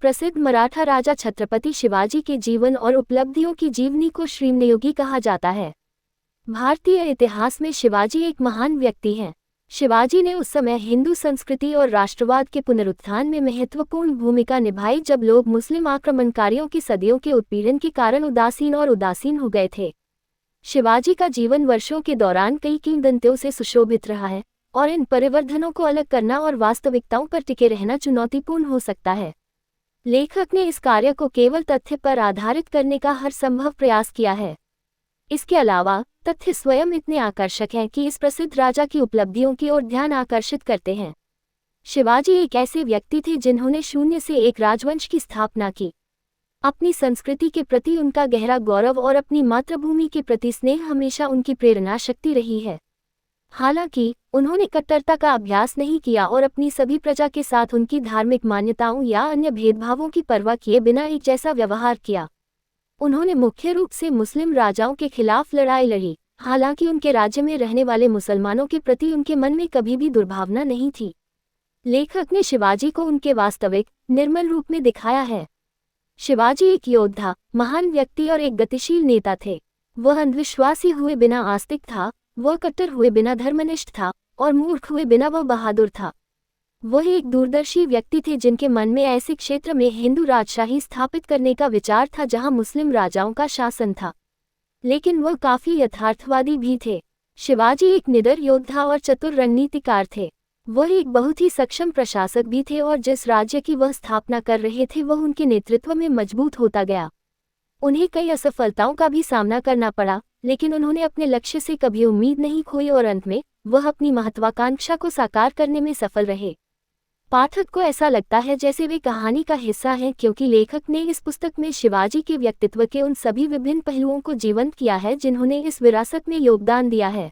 प्रसिद्ध मराठा राजा छत्रपति शिवाजी के जीवन और उपलब्धियों की जीवनी को श्रीमयोगी कहा जाता है। भारतीय इतिहास में शिवाजी एक महान व्यक्ति हैं। शिवाजी ने उस समय हिंदू संस्कृति और राष्ट्रवाद के पुनरुत्थान में महत्वपूर्ण भूमिका निभाई जब लोग मुस्लिम आक्रमणकारियों की सदियों के उत्पीड़न के कारण उदासीन हो गए थे। शिवाजी का जीवन वर्षों के दौरान कई किंवदंतियों से सुशोभित रहा है और इन परिवर्तनों को अलग करना और वास्तविकताओं पर टिके रहना चुनौतीपूर्ण हो सकता है। लेखक ने इस कार्य को केवल तथ्य पर आधारित करने का हर संभव प्रयास किया है। इसके अलावा तथ्य स्वयं इतने आकर्षक हैं कि इस प्रसिद्ध राजा की उपलब्धियों की ओर ध्यान आकर्षित करते हैं। शिवाजी एक ऐसे व्यक्ति थे जिन्होंने शून्य से एक राजवंश की स्थापना की। अपनी संस्कृति के प्रति उनका गहरा गौरव और अपनी मातृभूमि के प्रति स्नेह हमेशा उनकी प्रेरणा शक्ति रही है। हालांकि उन्होंने कट्टरता का अभ्यास नहीं किया और अपनी सभी प्रजा के साथ उनकी धार्मिक मान्यताओं या अन्य भेदभावों की परवाह किए बिना एक जैसा व्यवहार किया। उन्होंने मुख्य रूप से मुस्लिम राजाओं के खिलाफ लड़ाई लड़ी, हालांकि उनके राज्य में रहने वाले मुसलमानों के प्रति उनके मन में कभी भी दुर्भावना नहीं थी। लेखक ने शिवाजी को उनके वास्तविक, निर्मल रूप में दिखाया है। शिवाजी एक योद्धा, महान व्यक्ति और एक गतिशील नेता थे। वह अंधविश्वासी हुए बिना आस्तिक था, वह कट्टर हुए बिना धर्मनिष्ठ था और मूर्ख हुए बिना वह बहादुर था। वह एक दूरदर्शी व्यक्ति थे जिनके मन में ऐसे क्षेत्र में हिंदू राजशाही स्थापित करने का विचार था जहां मुस्लिम राजाओं का शासन था, लेकिन वह काफी यथार्थवादी भी थे। शिवाजी एक निडर योद्धा और चतुर रणनीतिकार थे। वह एक बहुत ही सक्षम प्रशासक भी थे और जिस राज्य की वह स्थापना कर रहे थे वह उनके नेतृत्व में मजबूत होता गया। उन्हें कई असफलताओं का भी सामना करना पड़ा, लेकिन उन्होंने अपने लक्ष्य से कभी उम्मीद नहीं खोई और अंत में वह अपनी महत्वाकांक्षा को साकार करने में सफल रहे। पाठक को ऐसा लगता है जैसे वे कहानी का हिस्सा हैं, क्योंकि लेखक ने इस पुस्तक में शिवाजी के व्यक्तित्व के उन सभी विभिन्न पहलुओं को जीवंत किया है जिन्होंने इस विरासत में योगदान दिया है।